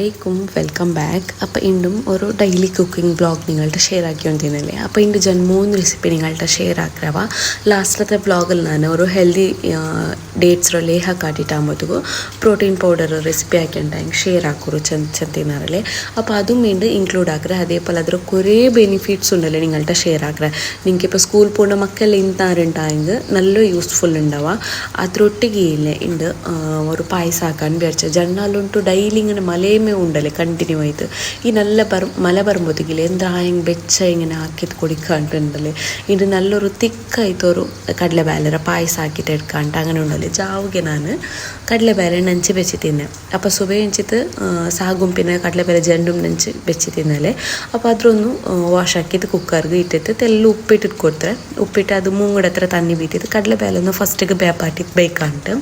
അസ്സലാമലൈക്കും, welcome back. അപ്പോൾ ഇന്നും ഒരു ഡെയിലി കുക്കിംഗ് ബ്ലോഗ് നിങ്ങളുടെ ഷെയർ ആക്കിക്കൊണ്ടിരുന്നില്ലേ. അപ്പോൾ ഇന്ന് ഞാൻ 3 റെസിപ്പി നിങ്ങളുടെ ഷെയർ ആക്കുക. ലാസ്റ്റിലത്തെ വ്ളോഗിൽ ನಾನು ഒരു ಹೆಲ್ದಿ ಡೇಟ್ಸ್ ಲೇಹ ಕಾಟಿಟ್ಟಾകുമ്പോഴത്തേಗೂ ಪ್ರೋಟೀನ್ ಪೌಡರ್ ರೆಸಿಪಿ ಹಾಕಿಂಟಾಂಗೆ ಶೇರ್ ಹಾಕೋರು ಚೆಂದ ತಿನ್ನಾರല്ലേ. അപ്പോൾ അതും വീണ്ടും ഇൻക്ലൂഡ് ആക്കുക. അതേപോലെ അതിൽ കുറേ ബെനിഫിറ്റ്സ് ഉണ്ടല്ലേ നിങ്ങളുടെ ഷെയർ ആക്കുക. നിങ്ങൾക്ക് ഇപ്പോൾ സ്കൂൾ പോകുന്ന മക്കളെല്ലാം ഇന്നാറുണ്ടായെങ്കിൽ നല്ല യൂസ്ഫുൾ ഉണ്ടാവുക. അതിരൊട്ടിಗೆ ഇല്ലേ ഉണ്ട് ഒരു പായസം ആക്കാൻ വിചാരിച്ച ജണ്ണാലുಂಟು ಡೈಲಿ ഇങ്ങനെ മലയമേ ഉണ്ടല്ലേ കണ്ടിന്യൂ ആയിട്ട്. ഈ നല്ല മല വരുമ്പോഴത്തേക്കില്ലേ എന്തായെങ്കിൽ വെച്ച ഇങ്ങനെ ആക്കിയിട്ട് കുടിക്കാണ്ടുണ്ടല്ലേ. ഇത് നല്ലൊരു തിക്കായിട്ടൊരു കടലബേലര പായസം ആക്കിയിട്ട് എടുക്കാണ്ട് അങ്ങനെ ഉണ്ടല്ലേ. ജാവുಗೆ ನಾನು ಕಡಲೆಬೇಳೆ ನೆಂಚಿ ಬೆಚ್ಚಿ ತಿನ್ನೆ. അപ്പോൾ ಸುಬೆ ಹೆಂಚಿತ್ತು ಸಾಗುಂ പിന്നെ ಕಡಲೆಬೇಳೆ ಜಂಡುം ನೆಂಚಿ ಬೆಚ್ಚಿ ತಿನ್ನಲೆ. അപ്പോൾ ಅದ್ರೊಂದು ವಾಶ್ ಹಾಕಿದ್ದು ಕುಕ್ಕರ್ಗೆ ಇಟ್ಟಿತ್ತು ತೆಲ್ಲ ಉಪ್ಪಿಟ್ಟಿಟ್ಟು ಕೊಡ್ತಾರೆ. ಉಪ್ಪಿಟ್ಟು ಅದು ಮುಂಗಡ ಹತ್ರ ತಣ್ಣಿ ಬೀತಿತ್ತು ಕಡಲೆಬೇಳೆಯನ್ನು ಫಸ್ಟಿಗೆ ಬೇಪಾಟಿತ್ತು ಬೇಕಂಟು.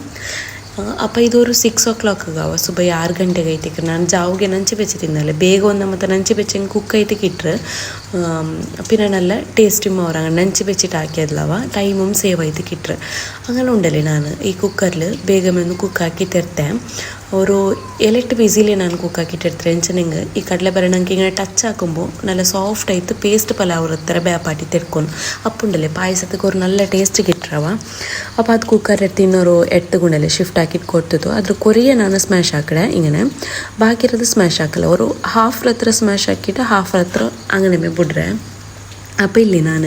അപ്പോൾ ഇതൊരു 6 o'clock ആവുക. സുബൈ 6 ಗಂಟೆಗೆ ಐತಿಕ್ಕೆ ನಾನು ಜಾವುಗೆ ನಂಚಿ ಬೆಚ್ಚಿ ತಿನ್ನಲೆ. ಬೇಗ ಒಂದು ಮತ್ತು ನಂಚಿ ಬೆಚ್ಚಂಗೆ ಕುಕ್ ಐತಿಕ್ಕೆ ಇಟ್ಟರೆ പിന്നെ നല്ല ടേസ്റ്റും അവരങ്ങനെ നനച്ച് വെച്ചിട്ട് ആക്കിയതല്ലവ ടൈമും സേവ് ആയിട്ട് കിട്ടുക. അങ്ങനെ ഉണ്ടല്ലേ ನಾನು ಈ ಕುಕ್ಕರ್ಲಿ ಬೇಗಮೊಂದು ಕುಕ್ ಹಾಕಿಟ್ಟಿರ್ತೆ. ഒരു 7-8 വിസിൽ ഞാൻ കുക്കാക്കിയിട്ടെടുത്തിട്ട് വെച്ചിട്ടുണ്ടെങ്കിൽ ഈ കടലബേല നമുക്ക് ഇങ്ങനെ ടച്ച് ആക്കുമ്പോൾ നല്ല സോഫ്റ്റ് ആയിട്ട് പേസ്റ്റ് പലാവ് എത്ര ബേപ്പാട്ടി തെടുക്കണം. അപ്പോൾ ഉണ്ടല്ലേ പായസത്തേക്ക് ഒരു നല്ല ടേസ്റ്റ് കിട്ടുക. അപ്പോൾ അത് കുക്കറിലെടുത്ത് ಇನ್ನೊരു 8 ಗುಂಡಲ್ಲಿ ಶಿಫ್ಟ್ ಹಾಕಿಟ್ಟು ಕೊಡ್ತಿದ್ದು ಅದ್ರ ಕೊರಿಯ ನಾನು ಸ್ಮ್ಯಾಶ್ ಹಾಕಡೆ ഇങ്ങനെ ബാക്കിയിರೋದು ಸ್ಮ್ಯಾಶ್ ಹಾಕಲ್ಲ. ഒരു ഹാഫ് ಹತ್ರ ಸ್ಮ್ಯಾಶ್ ಹಾಕಿಟ್ಟು ഹാഫ് ಹತ್ರ അങ്ങനെ ಬಿಡ್ರೆ. അപ്പോൾ ഇല്ലേ ഞാൻ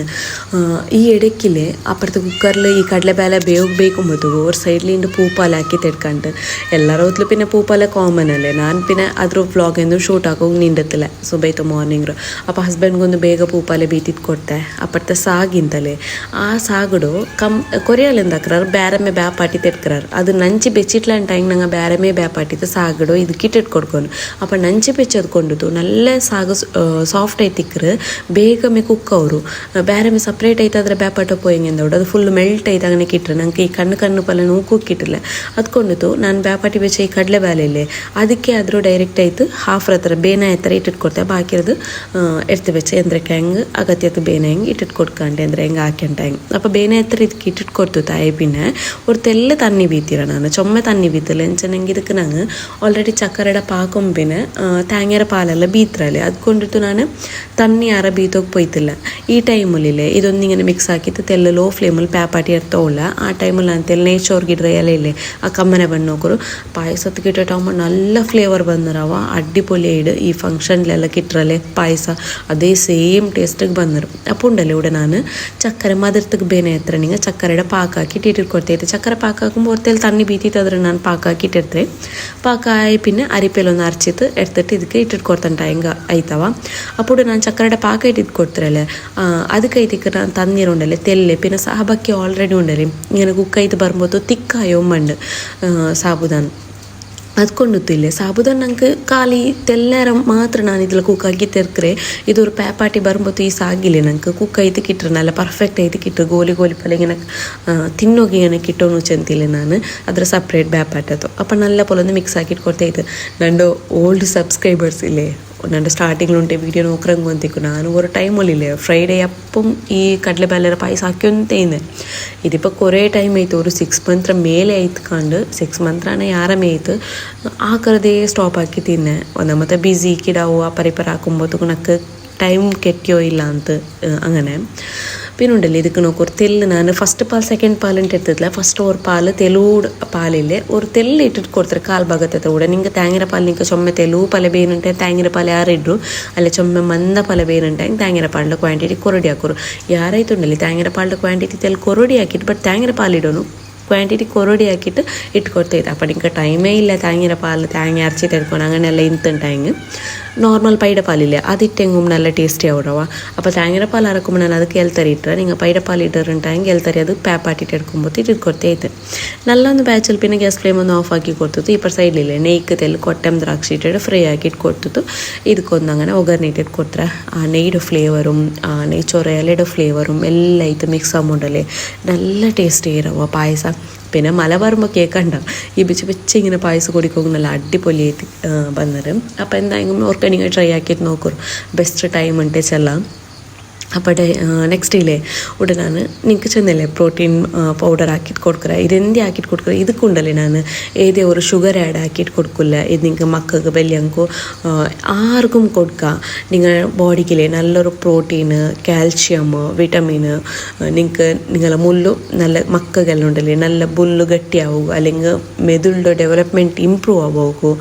ഈ ഇടയ്ക്കില്ലേ അപ്പുറത്തെ കുക്കറിൽ ഈ കടലബേല ಬೇಯುമ്പോഴത്തേಗೂ ഒരു സൈഡിലിണ്ട് പൂപ്പാലാക്കി തെടുക്കാണ്ട് എല്ലാവരും പിന്നെ പൂപ്പാല കോമൺ അല്ലേ. ഞാൻ പിന്നെ ಅದ್ರ ವ್ಲಾಗ್ ಎಂದು ಶೂಟ್ ಹಾಕೋಗಿ ನಿಂಡತ್ತಿಲ್ಲ ಸುಬೈತು ಮಾರ್ನಿಂಗ್ರು. അപ്പോൾ ಹಸ್ಬೆಂಡ್ಗೊಂದು ಬೇಗ പൂപ്പാല ಬೀತಿದ್ದು ಕೊಡ್ತೆ. ಅಪ್ಪತ್ತೆ ಸಾಗಿಂತಲೇ ಆ ಸಾಗಡು ಕೊರಿಯಲ್ಲಿ ಎಂದಾಕ್ರಾರು ಬೇರಮೇ ಬೇಪಾಟಿ ತೆಡ್ಕ್ರಾರು. ಅದು ನಂಚಿ ಬೆಚ್ಚಿಟ್ಲ ಟೈಮ್ ನಂಗೆ ಬೇರಮೇ ಬೇಪಾಟಿತ್ತು ಸಾಗಡು ಇದಕ್ಕೆ ಇಟ್ಟಿಟ್ಟು ಕೊಡ್ಕೊಂಡು. അപ്പോൾ ನಂಚಿ ಬೆಚ್ಚದು ಕೊಂಡುದು നല്ല ಸಾಗು ಸಾಫ್ಟ್ ಐತಿಕ್ರು ಬೇಗಮೇ ಕುಕ್ಕ ಅವರು ಬೇರೆ ಸಪ್ರೇಟ್ ಆಯ್ತಾದ್ರೆ ಬೇಪಾಟ ಪೋಯಿಂಗಿಂದ ಅದು ಫುಲ್ ಮೆಲ್ಟ್ ಆಯ್ತು അങ്ങനെ കിട്ടും. ನಂಗೆ ಈ ಕಣ್ಣು ಪಲ್ಲ ನೂಕಿಟ್ಟಿಲ್ಲ ಅದ್ಕೊಂಡಿತ್ತು ನಾನು ಬೇಪಾಟಿ ಬೆಚ್ಚ ಈ ಕಡಲೆಬೇಲೆಯಲ್ಲೇ ಅದಕ್ಕೆ ಆದರೂ ಡೈರೆಕ್ಟ್ ಆಯ್ತು ಹಾಫ್ ಹತ್ರ ಬೇನೆ ಹತ್ರ ಇಟ್ಟಿಟ್ಟು ಕೊಡ್ತೆ. ബാക്കിയത് എടുത്ത് വെച്ച് എന്തൊക്കെ ಹೆಂಗೆ അകത്യത്ത് ಬೇನೆ ಹೆಂಗೆ ഇട്ടിട്ട് കൊടുക്കാണ്ട് എന്തൊക്കെ ಹೆಂಗೆ ಹಾಕ್ಯಂಟ ಹೆಂಗೆ. അപ്പോൾ ಬೇನೆ ಹತ್ರ ಇದಕ್ಕೆ ಇಟ್ಟಿಟ್ಟು ಕೊಡ್ತು ತಾಯಿ. പിന്നെ ഒരു തെല്ല് തണ്ണി വീത്തിര ನಾನು ചുമ തണ്ണി വീത്തില്ല എന്നുവെച്ചെങ്കിൽ ಇದಕ್ಕೆ ನಂಗೆ ಆಲ್ರೆಡಿ ಚಕ್ಕರೆಡ ಪಾಕಂ പിന്നെ തേങ്ങയുടെ പാലെಲ್ಲ ಬೀತ್ರല്ലേ ಅದ್ಕೊಂಡಿತ್ತು ನಾನು ತಣ್ಣಿ ಯಾರ ಬೀತೋಗಿ പോയിത്തില്ല. ഈ ടൈമിലില്ലേ ഇതൊന്നിങ്ങനെ മിക്സ് ആക്കിയിട്ട് തെല്ല ലോ ഫ്ലെയിമിൽ പേപ്പാട്ടി എടുത്തോല്ല. ആ ടൈമിൽ ನಾನು ತೆಲ್ಲ ನೇಚೋರ್ಗಿಡ್ರ ಎಲೆ ಇಲ್ಲೇ ಆ ಕಮ್ಮನೆ ಬಣ್ಣ ನೋಕರು ಪಾಯಸಕ್ಕೆ ಇಟ್ಟಿಟ್ಟಾകുമ്പോൾ നല്ല ഫ്ലേവർ ಬಂದಿರವ അടിപൊളി ഇട്. ഈ ഫംഗ്ഷനിലെಲ್ಲ കിട്ടറല്ലേ പായസ അതേ സെയിം ടേസ്റ്റിಗೆ ಬಂದರು. അപ്പോൾ ഉണ്ടല്ലേ ഇവിടെ ನಾನು ചക്കര മധുരത്തേക്ക് ಬೇನೆ ಹತ್ರ ನಿಂಗೆ ಚಕ್ಕರೆಡ പാക്കാക്കിയിട്ട് ഇട്ടിട്ട് കൊടുത്തേത്. ചക്കര പാക്കാക്കുമ്പോൾ ഒരു തെല്ല തണ്ണി ബീത്തിട്ട് ಅದ್ರ ನಾನು പാക്കാക്കിയിട്ട് എടുത്തേ. പാക്കായി പിന്നെ അരിപ്പയിലൊന്ന് അരച്ചിട്ട് എടുത്തിട്ട് ಇದಕ್ಕೆ ಇಟ್ಟಿಟ್ಟು ಕೊಡ್ತಂಟ ಹೆಂಗೆ ಆಯ್ತವ. അപ്പോൾ ನಾನು ಚಕ್ಕರೆಡ ಪಾಕ ಇಟ್ಟಿಟ್ಟು ಕೊಡ್ತಿರല്ലേ ಅದಕ್ಕೆ ಇದಕ್ಕೆ ನಾನು തണ്ണീരുണ്ടല്ലേ തെല്ല് പിന്നെ സാബയ്ക്ക് ഓൾറെഡി ഉണ്ടല്ലേ ഇങ്ങനെ കുക്കായിട്ട് വരുമ്പോൾ തിക്കായോ മണ്ട് സാബുദാൻ ಅದ್ಕೊಂಡಿತ್ತಿಲ್ಲ. ಸಾಬುದಾನ ನಂಗೆ ಖಾಲಿ ತೆಲ್ಲರ ಮಾತ್ರ ನಾನು ಇದ್ರಲ್ಲಿ ಕುಕ್ ಆಗಿ ತೆರ್ಕ್ರೆ ಇದೊರು പേപ്പാട്ടി ಬರುമ്പോൾ ಈ ಸಾಗಿಲ್ಲ ನಂಗೆ ಕುಕ್ ಐದು ಕಿಟ್ರೆ നല്ല ಪರ್ಫೆಕ್ಟ್ ಐದು ಕಿಟ್ರೆ ಗೋಲಿ ಪಲ್ಲ ഇങ്ങനെ ತಿನ್ನೋಗಿ ഇങ്ങനെ കിട്ടോന്ന് ചെന്തില്ല ನಾನು ಅದರ ಸಪ್ರೇಟ್ പേപ്പാട്ടത്തോ. അപ്പം നല്ല പോലെ ഒന്ന് മിക്സ് ആക്കിയിട്ട് കൊടുത്തേത്. ನನ್ನ ಓಲ್ಡ್ ಸಬ್ಸ್ಕ್ರೈಬರ್ಸ್ ಇಲ್ಲೇ ನನ್ನ ಸ್ಟಾರ್ಟಿಂಗ್ലുಂಟೆ ವೀಡಿಯೋ ನೋಕ್ರಂಗೆ ಬಂತಿಕ್ಕು. ನಾನು ഒരു ടൈമಲ್ಲಿല്ലേ ಫ್ರೈಡೇ അപ്പം ഈ കടലബേലರ പായസം ಹಾಕ್ಯಂತೇನೆ. ഇതിപ്പോൾ കുറേ ಟೈಮ್ ಆಯಿತು ഒരു 6 ಮಂತ್ರ ಮೇಲೆ ಆಯ್ತು ಕಂಡು 6 ಮಂತ್ರನೇ ಯಾರಮೇ ಆಯ್ತು ಹಾಕರದೇ ಸ್ಟಾಪ್ ಹಾಕಿ ತಿನ್ನೆ. ಒಂದು ಮತ್ತೆ ಬಿಸಿ ಕಿಡಾವು ಆ ಪರಿಪರ ಹಾಕೊಂಬೋದು ನಕ್ಕೆ ടൈം കെറ്റിയോ ഇല്ല ಅಂತ അങ്ങനെ. പിന്നെ ഉണ്ടല്ലേ ಇದಕ್ಕೆ നോക്കൊരു തെല്ല് ನಾನು ಫಸ್ಟ್ ಪಾಲ್ ಸೆಕೆಂಡ್ ಪಾಲಿಂಟ್ എടുത്തിട്ടില്ല. ಫಸ್ಟ್ ഒരു പാല് തെലൂട് പാലില്ലേ ഒരു തെല്ല് ഇട്ടിട്ട് കൊടുത്തിട്ട് ಕಾಲು ಭಾಗത്തെ ಕೂಡ ನಿಂಗೆ തേങ്ങര പാൽ നിൽക്കുക ചുമ തെലു പല ಬೇನುಂಟೆ തേങ്ങര പാൽ ಯಾರಿಡ್ರು ಅಲ್ಲೇ ಚೊಮ್ಮೆ ಮಂದ ಪಲ ಬೇನುಂಟೆ തേങ്ങര പാലിൻ്റെ ക്വാണ്ടിറ്റി ಕೊರಡಿ ಹಾಕೋರು. ಯಾರಾಯ್ತುಂಡಲ್ಲಿ തേങ്ങര പാലിൻ്റെ ക്വാണ്ടിറ്റി തെല്ല് ಕೊರಡಿ ಹಾಕಿಟ್ಟು ಬಟ್ തേങ്ങര പാലിಡೋನು ಕ್ವಾಂಟಿಟಿ ಕೊರಡಿ ಹಾಕಿಟ್ಟು ಇಟ್ಕೊಡ್ತೈತೆ. അപ്പം ನಿಂಗೆ ಟೈಮೇ ಇಲ್ಲ തേങ്ങര പാൽ തേങ്ങ അരച്ചിട്ട് എടുക്കണം അങ്ങനെയെല്ലാം ಇಂತಂಟಾಂಗೆ നോർമൽ പൈയുടെ പാലില്ലേ അതിട്ടെങ്കും നല്ല ടേസ്റ്റി ആവുടവ. അപ്പോൾ തേങ്ങര പാൽ അരക്കുമ്പോൾ ನಾನು ಅದಕ್ಕೆ ಎಲ್ತರಿ ಇಟ್ಟರೆ നിങ്ങൾ പൈയുടെ പാൽ ഇട്ടിട്ടുണ്ടെങ്കിൽ ಎಲ್ತರಿ ಅದು പേപ്പാട്ടിട്ട് എടുക്കുമ്പോൾ ഇട്ടിട്ട് നല്ല ಒಂದು ಬ್ಯಾಚಲ್ಲಿ പിന്നെ ಗ್ಯಾಸ್ ಫ್ಲೇಮ್ ಒಂದು ಆಫ್ ಆಗಿ ಕೊಡ್ತಿತ್ತು. ಇಪ್ಪತ್ತು ಸೈಡ್ಲಿಲ್ಲ നെയ്ക്ക് തെല്ല് കൊട്ടം ദ്രാക്ഷി ഇട്ടിട്ട് ഫ്രൈ ആക്കിയിട്ട് ಕೊಡ್ತಿತ್ತು. ಇದಕ್ಕೊಂದು അങ്ങനെ ಒಗ್ಗರ್ನಿಟ್ಟಿಟ್ಟು ಕೊಡ್ತಾರೆ. ಆ നെയ്യുടെ ഫ്ലേവറും ಆ നെയ്ച്ചോറ് ഇലയുടെ ഫ്ലേവറും എല്ലാം ഇത് മിക്സ് ആകുമ്പോണ്ടല്ലേ നല്ല ടേസ്റ്റി ഇരവ പായസ. പിന്നെ മല വരുമ്പോൾ കേൾക്കണ്ട ഈ വെച്ച് ഇങ്ങനെ പായസം കുടിക്കുമ്പോൾ നല്ല അടിപൊളിയായിട്ട് വന്നത്. അപ്പോൾ എന്തായാലും ഓർക്ക നിങ്ങൾ ട്രൈ ആക്കിയിട്ട് നോക്കൂ. ബെസ്റ്റ് ടൈം ഉണ്ട് ചെല്ലാം അപ്പോൾ നെക്സ്റ്റ് ഡേയിലെ ഉടനെ ನಾನು ನಿಂಗೆ ಚೆಂದಿಲ್ಲ ಪ್ರೋಟೀನ್ ಪೌಡರ್ ಹಾಕಿಟ್ಟು ಕೊಡ್ಕರ ಇದೆಂದೇ ಹಾಕಿಟ್ಟು ಕೊಡ್ಕರ ಇದಕ್ಕುಂಡಲ್ಲೇ ನಾನು ಏದೇ ഒരു ഷുഗർ ആഡ് ആക്കിയിട്ട് കൊടുക്കില്ല ഇത് നിങ്ങൾക്ക് മക്കൾക്ക് വലിയങ്കോ ആർക്കും കൊടുക്കുക നിങ്ങൾ ബോഡിക്കിലെ നല്ലൊരു പ്രോട്ടീൻ കാൽഷ്യം വിറ്റമിൻ നിങ്ങൾക്ക് നിങ്ങളെ മുള്ളു നല്ല മക്കൾക്കെല്ലാം ഉണ്ടല്ലേ നല്ല ബുല്ല് ഗಟ್ಟಿയാവുക അല്ലെങ്കിൽ ಮೆದುಳು ಡೆವಲಪ್ಮೆಂಟ್ ಇಂಪ್ರೂವ್ ಆಗೋಗು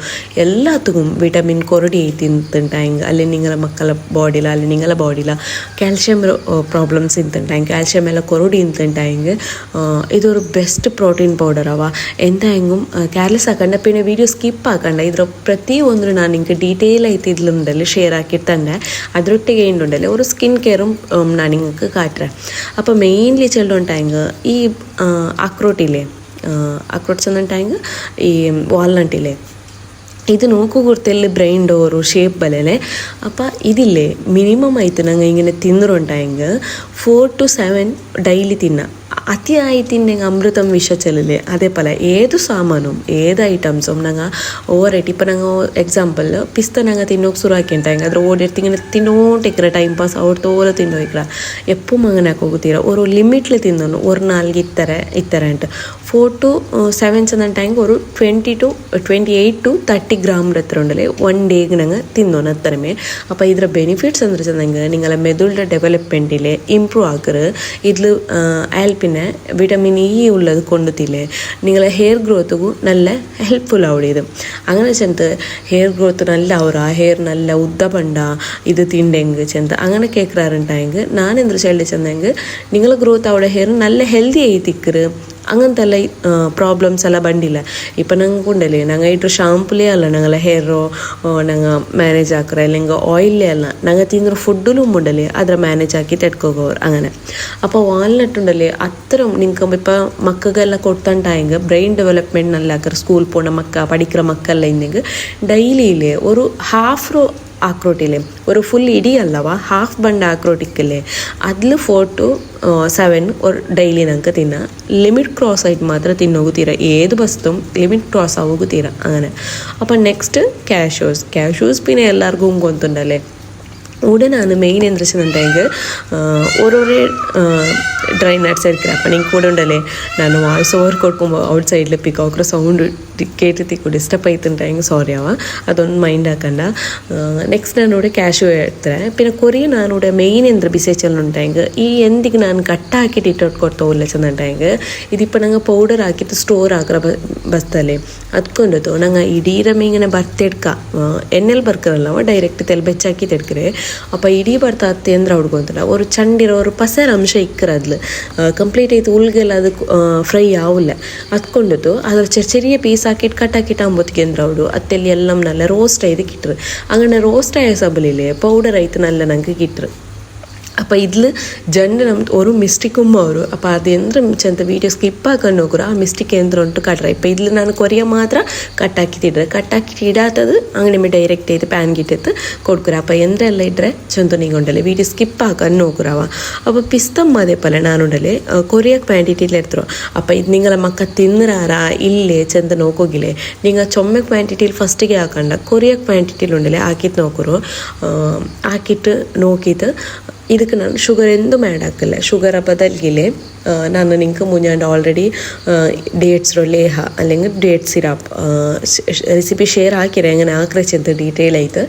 ಎಲ್ಲದಕ್ಕೂ ವಿಟಮಿನ್ ಕೊರಡಿ ತಿಂತುಂಟಾಯಿಂಗ ಅಲ್ಲಿ ನಿಂಗಳ ಮಕ್ಕಳ ಬಾಡಿಲ ಅಲ್ಲಿ ನಿಂಗಳ ಬಾಡಿಲ ಕ್ಯಾಲ್ಶಿಯಂ ಪ್ರಾಬ್ಲಮ್ಸ್ ಇಂತುಂಟಾಯಿಂಗ ಕ್ಯಾಲ್ಶಿಯಂ ಎಲ್ಲ ಕೊರಡಿ ಇಂತುಂಟಾಯಿಂಗ ഇതൊരു ബെസ്റ്റ് പ്രോട്ടീൻ പൗഡറാവാ എന്തായെങ്കിലും കേർലെസ് ആക്കണ്ട പിന്നെ വീഡിയോ സ്കിപ്പ് ആക്കണ്ട ഇതിൽ പ്രತಿയൊന്നും ഞാൻ നിങ്ങൾക്ക് ഡീറ്റെയിൽ ആയിട്ട് ഇതിലുണ്ടല്ലോ ഷെയർ ആക്കിയിട്ട് തന്നെ അതിലൊട്ടിಗೆ ഉണ്ടല്ലോ ഒരു സ്കിൻ കെയറും ഞാൻ നിങ്ങൾക്ക് കാട്ടുறேன் അപ്പോൾ മെയിൻലി ചെല്ലുണ്ടായെങ്കിൽ ഈ അക്രോട്ടില്ലേ ಅಕ್ರೋಟ್ಸ್ ಅಂದಂಟಾಂಗ ಈ ವಾಲ್ನಟ್ ಇಲ್ಲೇ ಇದು ನೋಕು ಗೊತ್ತೆಲ್ಲಿ ಬ್ರೈನ್ ಡೋರು ಶೇಪ್ ಬಲೆಲೆ ಅಪ್ಪ ಇದಿಲ್ಲೇ ಮಿನಿಮಮ್ ಆಯ್ತು ನಂಗೆ ಹಿಂಗೆ ತಿಂದ್ರುಂಟಾಂಗ 4 to 7 ಡೈಲಿ ತಿನ್ನ ಅತಿಯಾയി ತಿಂಡೆಂಗೆ ಅಮೃತಂ ವಿಷ ಚೆಲ್ಲಲೆ ಅದೇ ಪಲ ಏದು ಸಾಮಾನು ಏದು ಐಟಮ್ಸು ನಂಗೆ ಓವರ್ ರೇಟ್ ಇಪ್ಪ ನಂಗೆ ಎಕ್ಸಾಂಪಲ್ ಪಿಸ್ತ ನಂಗೆ ತಿನ್ನೋಕೆ ಶುರು ಹಾಕಿಂಟಾಂಗ ಅದ್ರ ಓಡಿರ್ತಿಂಗೆ ತಿನ್ನೋಟಿಕ್ರ ಟೈಮ್ ಪಾಸ್ ಅವ್ರ ತೋರ ತಿನ್ನೋಕ್ರ ಎಪ್ಪು ಮಗನಾಕ ಹೋಗುತ್ತೀರ ഒരു ലിമിറ്റിൽ തിന്നു ഒരു നാൾക്ക് ഇത്തര ഉണ്ട് 4 to 7 ചെന്നിട്ടാങ്കിൽ ഒരു 28 to 30 ഗ്രാം എത്ര ഉണ്ടല്ലേ 1 ഡേക്ക് ഞങ്ങൾ തിന്നോന്ന് അത്രമേ അപ്പോൾ ಇದರ ಬೆನಿಫಿಟ್ಸ್ ಅಂದ್ರೆ ಚೆಂದಂಗೆ ನಿಂಗಳ ಮೆದುಳ ಡೆವಲಪ್ಮೆಂಟಿಲೆ ಇಂಪ್ರೂವ್ ಆಕರು ಇದ್ಲು പിന്നെ വിറ്റമിൻ ഇ ഉള്ളത് കൊണ്ടുത്തില്ലേ നിങ്ങളെ ഹെയർ ഗ്രോത്തുಗೂ നല്ല ಹೆಲ್ಪ್ಫುಲ್ ಆವಡಿದು അങ്ങനെ ചെന്ന് ഹെയർ ഗ്രോത്ത് നല്ല ಅವರ ഹെയർ നല്ല ಉದ್ದ ಬಂಡ ಇದು ತಿಂಡೆಂಗೆ ಚೆಂದ അങ്ങനെ കേൾക്കാറുണ്ടായെങ്കിൽ ഞാൻ എന്ത് ചെല്ലി ചെന്നെങ്കിൽ നിങ്ങളെ ഗ്രോത്ത് അവിടെ ഹെയർ നല്ല ഹെൽത്തി ആയി തിക്കറ് അങ്ങനത്തെ ಎಲ್ಲ ಪ್ರಾಬ್ಲಮ್ಸ್ ಎಲ್ಲ ಬಂದಿಲ್ಲ ಇಪ್ಪ ನಂಗೆ ಉಂಡಲ್ಲಿ ನಂಗೆ ಇಟ್ಟರು ಶಾಂಪುಲೇ ಅಲ್ಲ ನಂಗೆಲ್ಲ ಹೇರೋ ನಂಗೆ ಮ್ಯಾನೇಜ್ ಹಾಕ್ರೆ അല്ലെങ്കിൽ ഓയിലേ അല്ല ഞങ്ങൾ തിന്നൊരു ഫുഡിലും ഉണ്ടല്ലേ അതിൽ മാനേജ് ആക്കി തെടുക്കുക അങ്ങനെ അപ്പോൾ വാൽനട്ട് ഉണ്ടല്ലേ അത്തരം നിങ്ങൾക്ക് ഇപ്പോൾ മക്കൾക്കെല്ലാം കൊടുത്തണ്ടായെങ്കിൽ ബ്രെയിൻ ഡെവലപ്മെൻറ്റ് നല്ല ആക്കറ് സ്കൂൾ പോകുന്ന മക്ക പഠിക്കുന്ന മക്കളെല്ലാം ഇന്നെങ്കിൽ ഡെയിലിയില്ലേ ഒരു ഹാഫ് ಆಕ್ರೋಟಿಲೆ ഒരു ಫುಲ್ ಇಡೀ ಅಲ್ಲವಾ ಹಾಫ್ ಬಂಡ ಆಕ್ರೋಟಿಕ್ಕಲ್ಲೇ അതിൽ 4 to 7 ഒരു ഡെയിലി നമുക്ക് തിന്നാം ലിമിറ്റ് ക്രോസ് ആയിട്ട് മാത്രം തിന്നോകുത്തീര ഏത് വസ്തുവും ലിമിറ്റ് ക്രോസ് ആവുകുത്തീര അങ്ങനെ അപ്പം നെക്സ്റ്റ് ക്യാഷ്യൂസ് പിന്നെ എല്ലാവർക്കും ಗೊತ್ತುಂಡല്ലേ ഉടനെ ನಾನು മെയിൻ എന്താ വെച്ചിട്ടുണ്ടെങ്കിൽ ഓരോരോ ಡ್ರೈ ನಟ್ಸ್ ಇರ್ತೀರ ಅಪ್ಪ ನಿಂಗೆ ಕೂಡ ಉಂಡಲ್ಲೇ ನಾನು ವಾಯ್ಸ್ ಓವರ್ ಕೊಡ್ಕೊಂಬೋ ಔಟ್ ಸೈಡ್ಲೆ ಪಿಕಾಕ್ರ ಸೌಂಡ್ ಕೇಳ್ತಿಕ್ಕು ಡಿಸ್ಟರ್ಬ್ ಆಯ್ತುಂಟಾಂಗೆ ಸಾರಿ ಅದೊಂದು ಮೈಂಡ್ ಹಾಕಂಡ ನೆಕ್ಸ್ಟ್ ನಾನು ನೋಡಿ ಕ್ಯಾಶ್ಯೂ ಹೇಳ್ತಾರೆ പിന്നെ കൊറിയ നാനൂടെ മെയിൻ എന്ത് ബിസേച്ചലുണ്ടായെങ്കിൽ ഈ എന്തിക്ക് ഞാൻ കട്ടാക്കിയിട്ട് ഇട്ടോട്ട് കൊടുത്തോല്ല ചെന്നുണ്ടായെങ്കിൽ ഇതിപ്പോൾ ഞങ്ങൾ പൗഡർ ആക്കിയിട്ട് സ്റ്റോർ ആക്കുന്ന ಬಸ್ತಲೆ ಅದಕ್ಕೊಂಡದು ನಂಗೆ ಇಡೀರ ಮೀಂಗನೆ ಬರ್ತೇಡ್ಕ ಎಣ್ಣೆಲ್ಲಿ ಬರ್ಕರಲ್ಲ ಡೈರೆಕ್ಟ್ ತೆಲ್ ಬೆಚ್ಚಾಕಿ ತೆಡ್ಕರೆ ಅಪ್ಪ ಇಡೀ ಬರ್ತಾ ಹತ್ತಿ ಅಂದ್ರೆ ಹುಡ್ಕೊಂತಲ್ಲ ಅವರು ಚಂಡಿರೋ ಅವರು ಪಸರ ಅಂಶ ಇಕ್ಕರ ಅದ್ಲು ಕಂಪ್ಲೀಟ್ ಆಯ್ತು ಉಳ್ಗೆಲ್ಲ ಅದು ಫ್ರೈ ಆವಿಲ್ಲ ಹತ್ಕೊಂಡದು ಅದ್ರ ചെറിയ പീസ് ആക്കിയിട്ട് കട്ടാക്കിയിട്ട് ആകുമ്പോഴത്തേക്ക് എന്താ അവಡು അത്തെല്ലാം എല്ലാം നല്ല റോസ്റ്റ് ആയത് കിട്ടറ് അങ്ങനെ റോസ്റ്റ് ആയ സബലില്ലേ പൗഡർ ആയിട്ട് നല്ല ഞങ്ങൾക്ക് കിട്ടറ് അപ്പോൾ ഇതിൽ ജണ്ട് ನಮ್ದು ഒരു ಮಿಸ್ಟೇಕುಮ್ಮ ಅವರು അപ്പോൾ ಅದು ಎಂದ್ರೆ ಚಂದ ವೀಡಿಯೋ ಸ್ಕಿಪ್ ಹಾಕೊಂಡು ಹೋಗ್ರು ಆ ಮಿಸ್ಟೇಕ್ ಎಂದ್ರೆ ಉಂಟು ಕಟ್ರೆ ഇപ്പോൾ ഇതിൽ ನಾನು ಕೊರಿಯ ಮಾತ್ರ ಕಟ್ಟಾಕಿಟ್ಟಿಡ್ರೆ ಕಟ್ಟಾಕಿಟ್ಟು ಇಡಾತದು ಅಂಗಡಿ ಡೈರೆಕ್ಟ್ ಆಯ್ತು ಪ್ಯಾನ್ ಗಿಟ್ಟಿತ್ತು ಕೊಡ್ಕುರ അപ്പോൾ ಎಂದ್ರೆಲ್ಲ ಇಡ್ರೆ ಚಂದ ನೀಗುಂಡಲೆ ವೀಡಿಯೋ ಸ್ಕಿಪ್ ಹಾಕೊಂಡು ಹೋಗ್ರವ അപ്പോൾ പിസ്തം അതേപോലെ ನಾನುಂಡಲೆ ಕೊರಿಯ ಕ್ವಾಂಟಿಟಿಲಿ ಇಡ್ತರು അപ്പോൾ ಇದು ನಿಂಗಳ ಮಕ್ಕ ತಿನ್ನರಾರ ಇಲ್ಲೇ ಚಂದ ನೋಕೋಗಿಲೆ ನಿಂಗ ಚೊಮ್ಮೆ ಕ್ವಾಂಟಿಟಿಲಿ ಫಸ್ಟಿಗೆ ಹಾಕಂಡ ಕೊರಿಯ ಕ್ವಾಂಟಿಟಿಲಿ ಉಂಡಲೆ ಹಾಕಿತ್ತು ನೋಕರು ಹಾಕಿಟ್ಟು ನೋಕಿತ್ತು ಇದಕ್ಕೆ ನಾನು ಶುಗರ್ ಎಂದೂ ಆ್ಯಡ್ ಹಾಕಿಲ್ಲ ಶುಗರ್ ಬದಲಿಗೆ ನಾನು ನಿಂಗೆ ಮುಂಜಾನೆ ಆಲ್ರೆಡಿ ಡೇಟ್ಸ್ರೋ ಲೇಹ അല്ലെങ്കിൽ ಡೇಟ್ ಸಿರಪ್ ರೆಸಿಪಿ ಶೇರ್ ಹಾಕಿರೆ അങ്ങനെ ಹಾಕ್ರಚ್ಚಂತ ಡೀಟೇಲ್ ಆಯ್ತು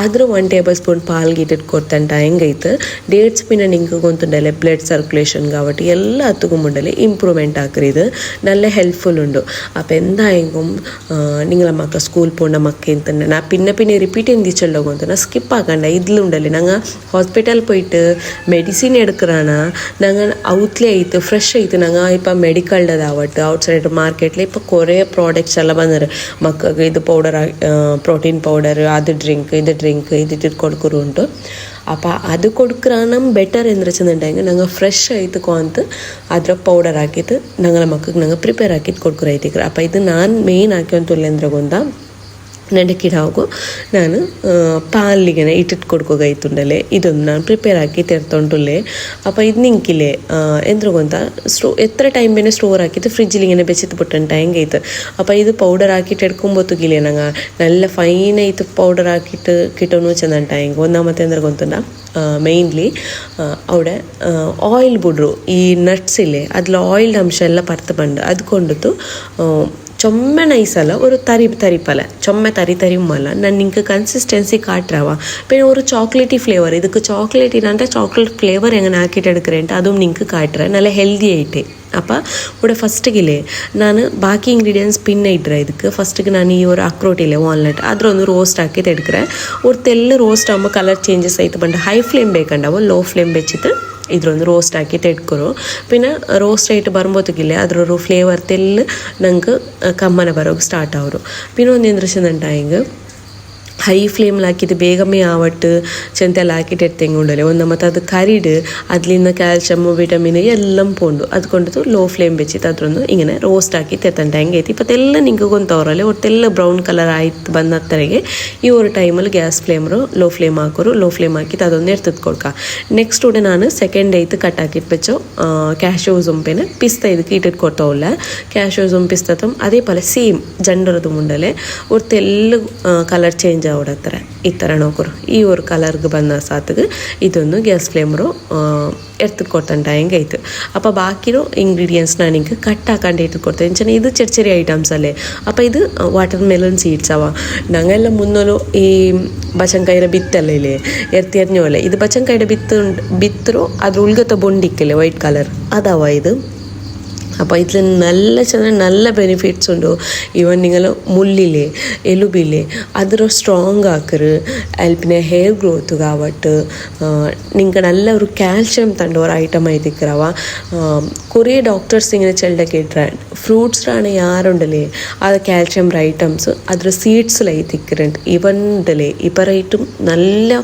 ಅದ್ರ 1 ಟೇಬಲ್ ಸ್ಪೂನ್ ಪಾಲ್ಗಿಟ್ಟಿಟ್ಟು ಕೊಡ್ತಂಟ ಹೆಂಗೈತು ಡೇಟ್ಸ್ പിന്നെ നിങ്ങൾക്ക് ಗೊತ್ತುಂಡಲೆ ಬ್ಲಡ್ സർക്കുലേഷൻ కాబట్టి എല്ലാത്തുക്കും ഉണ്ടല്ലേ ഇമ്പ്രൂവ്മെൻറ്റ് ആക്കറിയത് നല്ല ഹെൽപ്ഫുൾ ഉണ്ട് അപ്പോൾ എന്തായെങ്കിലും നിങ്ങളെ മക്കൾ സ്കൂൾ പോകുന്ന മക്ക തന്നെ ഞാൻ പിന്നെ റിപ്പീറ്റ് എന്തിച്ചുണ്ടോ ಗೊತ್ತು நான் സ്കിപ്പ് ആക്കണ്ട ഇതിലുണ്ടല്ലേ ഞങ്ങൾ ഹോസ്പിറ്റലിൽ പോയിട്ട് മെഡിസിൻ എടുക്കുകയാണ് ഞങ്ങൾ ഔട്ട്ലേ ಆಯ್ತು ಫ್ರೆಶ್ ಆಯ್ತು ನಂಗೆ ಇಪ್ಪ ಮೆಡಿಕಲ್ದಾವಟ್ಟು ಔಟ್ಸೈಡ್ ಮಾರ್ಕೆಟ್ಲಿ ಇಪ್ಪ കുറേ ಪ್ರಾಡಕ್ಟ್ಸ್ ಎಲ್ಲ ಬಂದರು ಮಕ್ಕಳಿಗೆ ಇದು ಪೌಡರ್ ಪ್ರೋಟೀನ್ ಪೌಡರ್ ಅದು ಡ್ರಿಂಕ್ ഇതിട്ട് കൊടുക്കുറുണ്ട് അപ്പോൾ അത് കൊടുക്കുകയാണ് ബെറ്റർ എന്ന് വെച്ചിട്ടുണ്ടെങ്കിൽ ഞങ്ങൾ ഫ്രഷ് ആയിട്ട് കൊന്ത് അതിൽ പൗഡർ ആക്കിയിട്ട് ഞങ്ങളെ മക്കൾക്ക് ഞങ്ങൾ പ്രിപ്പയർ ആക്കിയിട്ട് കൊടുക്കുറായിട്ടിരിക്കുക അപ്പോൾ ഇത് ഞാൻ മെയിൻ ആക്കിയൊന്നുമില്ല എന്ದ್ರ ಗೊಂದ ನಡಕಿಡಾಗು ನಾನು ಪಾಲಿಗೆ ಇಟ್ಟಿಟ್ಟು ಕೊಡ್ಕೋಗೈತುಂಡಲೆ ಇದೊಂದು ನಾನು ಪ್ರಿಪೇರ್ ಹಾಕಿ ತೆರ್ತೊಂಡುಲ್ಲೆ ಅಪ್ಪ ಇದು ನಿಂಕಿಲೆ ಎಂದ್ರು ಗೊಂತ ಎತ್ತರ ಟೈಮ್ ಬೇನೆ ಸ್ಟೋರ್ ಹಾಕಿತ್ತು ಫ್ರಿಜ್ಜಿಲಿಗೆ ಬೆಚ್ಚಿತ್ತು ಬಿಟ್ಟಂಟ ಹೆಂಗೈತೆ ಅಪ್ಪ ಇದು ಪೌಡರ್ ಹಾಕಿಟ್ಟು ಎಡ್ಕೊಂಬತ್ತುಗಿಲೆ ನಂಗೆ നല്ല ಫೈನ್ ಐತೆ ಪೌಡರ್ ಹಾಕಿಟ್ಟು ಕಿಟೋನು ಚೆಂದಂಟ ಹೆಂಗೆ ಒಂದಾಮತ್ತೆ ಅಂದ್ರೆ ಗೊಂತನ മെയിൻലി അവിടെ ഓയിൽ ബുഡ്രു ഈ നട്ട്സില്ലേ അതിൽ ഓയിലിൻ്റെ അംശം എല്ലാം പറുത്ത് പണ്ട് അത് കൊണ്ടിട്ട് ചൊമ്മ നൈസല്ല ഒരു തരിപ്പല ചൊമ്മ തരിയുമല്ല ನಾನು ನಿಂಗೆ ಕನ್ಸಿಸ್ಟೆನ್ಸಿ ಕಾಟ್ರವ പിന്നെ ഒരു ചോക്ലേറ്റി ഫ്ലേവർ ಇದಕ್ಕೆ ചോക്ലേറ്റ് ഇല്ലാണ്ട് ചോക്ലേറ്റ് ഫ്ലേവർ എങ്ങനെ ആക്കിയിട്ട് എടുക്കറേണ്ട അതും നിങ്ങൾക്ക് കാട്ടുற നല്ല ഹെൽത്തി ആയിട്ട് അപ്പോൾ ഇവിടെ ഫസ്റ്റിಗಿല്ലേ ನಾನು ബാക്കി ഇൻഗ്രീഡിയൻസ് പിന്നെ ഇട്ടേ ಇದಕ್ಕೆ ಫಸ್ಟಿಗೆ ನಾನು ಈ ഒരു ಅಕ್ರೋಟಿല്ലേ ವಾಲ್ನಟ್ ಅದ್ರೊಂದು ರೋಸ್ಟ್ ಹಾಕಿಟ್ಟು എടുക്കറേ ഒരു തെല്ല് റോസ്റ്റ് ആകുമ്പോൾ കളർ ചേഞ്ചസ് ആയിട്ട് പണ്ട് ഹൈ ഫ്ലെയിം ಬೇಕಂಡವು ಲೋ ಫ್ಲೇಮ್ ಬೆಚ್ಚಿತ್ತು ಇದ್ರೊಂದು ರೋಸ್ಟ್ ಹಾಕಿಟ್ಟು ಇಟ್ಕೊರು പിന്നെ ರೋಸ್ಟ್ ಆಯಿಟ್ಟು ಬರುമ്പോತಿಗಿಲ್ಲ ಅದ್ರೊರು ಫ್ಲೇವರ್ ತೆಲ್ಲು ನಂಗೆ ಕಮ್ಮನೆ ಬರೋಕೆ ಸ್ಟಾರ್ಟ್ ಅವರು പിന്നെ ಒಂದು ಇಂದ್ರಶಂದಂಟ ಹಿಂಗೆ ಹೈ ಫ್ಲೇಮ್ಲಿ ಹಾಕಿದ್ದು ಬೇಗಮೇ ಆವಟ್ಟು ಚೆಂತೆಲ್ಲ ಹಾಕಿಟ್ಟು ಎತ್ತೆಂಗುಂಡಲೆ ಒಂದು ಮತ್ತು ಅದು ಕರಿಡು ಅದ್ಲಿಂದ ಕ್ಯಾಲ್ಶಿಯಮ್ಮು ವಿಟಮಿನ್ ಎಲ್ಲ ಪೋಂಡು ಅದ್ಕೊಂಡಿದ್ದು ಲೋ ಫ್ಲೇಮ್ ಬೆಚ್ಚಿತ್ತು ಅದ್ರೊಂದು ಹಿಂಗೆ ರೋಸ್ಟ್ ಹಾಕಿ ತೆತ್ತಂಟ ಹೆಂಗೆ ಐತಿ ಇಪ್ಪತ್ತೆಲ್ಲ ನಿಂಗೆ ಗೊಂತವ್ರಲ್ಲೇ ಒಟ್ಟೆಲ್ಲ ಬ್ರೌನ್ ಕಲರ್ ಆಯ್ತು ಬಂದ ಹತ್ತರೆಗೆ ಈ ಒಂದು ಟೈಮಲ್ಲಿ ಗ್ಯಾಸ್ ಫ್ಲೇಮ್ರು ಲೋ ಫ್ಲೇಮ್ ಹಾಕೋರು ಲೋ ಫ್ಲೇಮ್ ಹಾಕಿತ್ತು ಅದೊಂದು ಎರ್ತದ್ದು ಕೊಡ್ಕ ನೆಕ್ಸ್ಟ್ ಉಡೆ ನಾನು ಸೆಕೆಂಡ್ ಐತು ಕಟ್ ಹಾಕಿಟ್ಟು ಬೆಚ್ಚೋ ಕ್ಯಾಶೋ ಜುಂಪೇನೆ ಪಿಸ್ತಾ ಇದಕ್ಕೆ ಇಟ್ಟಿಟ್ಟು ಕೊಡ್ತಾವಲ್ಲ ಕ್ಯಾಶೋ ಜುಂ ಪಿಸ್ತತಮ್ ಅದೇ ಪಲ ಸೇಮ್ ಜಂಡರದು ಮುಂಡಲೆ ಒಟ್ಟೆಲ್ಲ ಕಲರ್ ಚೇಂಜ್ ಅವಡತ್ತರ ಈ ಥರ ನೋಕರು ಈ ಒಂದು ಕಲರ್ಗೆ ಬಂದ ಸಾತಿಗೆ ಇದೊಂದು ಗ್ಯಾಸ್ ಫ್ಲೇಮ್ರು ಎರ್ತು ಕೊಡ್ತಂಟ ಹೆಂಗೈತು ಅಪ್ಪ ಬಾಕಿರೋ ಇಂಗ್ರೀಡಿಯೆಂಟ್ಸ್ ನಾನು ಹಿಂಗೆ ಕಟ್ ಹಾಕೊಂಡು ಇಟ್ಟು ಕೊಡ್ತೇನೆ ಚೆನ್ನಾಗಿ ಇದು ಚೆರಿ ಐಟಮ್ಸ್ ಅಲ್ಲೇ ಅಪ್ಪ ಇದು ವಾಟರ್ ಮೆಲನ್ ಸೀಡ್ಸ್ ಅವ ನಂಗೆಲ್ಲ ಮುನ್ನಲು ಈ ಬಚಂಕಾಯಿರ ಬಿತ್ತಲ್ಲ ಇಲ್ಲಿ ಎರ್ತಿಯರ್ನವಲ್ಲ ಇದು ಬಚಂಕಾಯಿರ ಬಿತ್ತರು ಅದ್ರ ಉಳ್ಗತ್ತ ಬೊಂಡಿಕ್ಕಲೆ ವೈಟ್ ಕಲರ್ ಅದಾವ ಇದು അപ്പോൾ ഇതിൽ നല്ല ബെനിഫിറ്റ്സ് ഉണ്ട് ഈവൻ നിങ്ങൾ മുള്ളിലെ എലുബിലെ അതൊരു സ്ട്രോങ് ആക്കറ് അതിൽ പിന്നെ ഹെയർ ഗ്രോത്ത് കാവട്ട് നിങ്ങൾക്ക് നല്ല ഒരു കാൽഷ്യം തണ്ട ഒരു ഐറ്റം ആയിരിക്കറവ കുറേ ഡോക്ടേഴ്സ് ഇങ്ങനെ ചെല്ലുക കേട്ടാ ഫ്രൂട്ട്സിലാണ് ಯಾರುಂಡಲೆ അത് കാൽഷ്യം ഐറ്റംസ് ಅದ್ರ സീഡ്സിലായിരിക്കുന്നുണ്ട് ഇവണ്ടല്ലേ ഇപ്പറേറ്റും നല്ല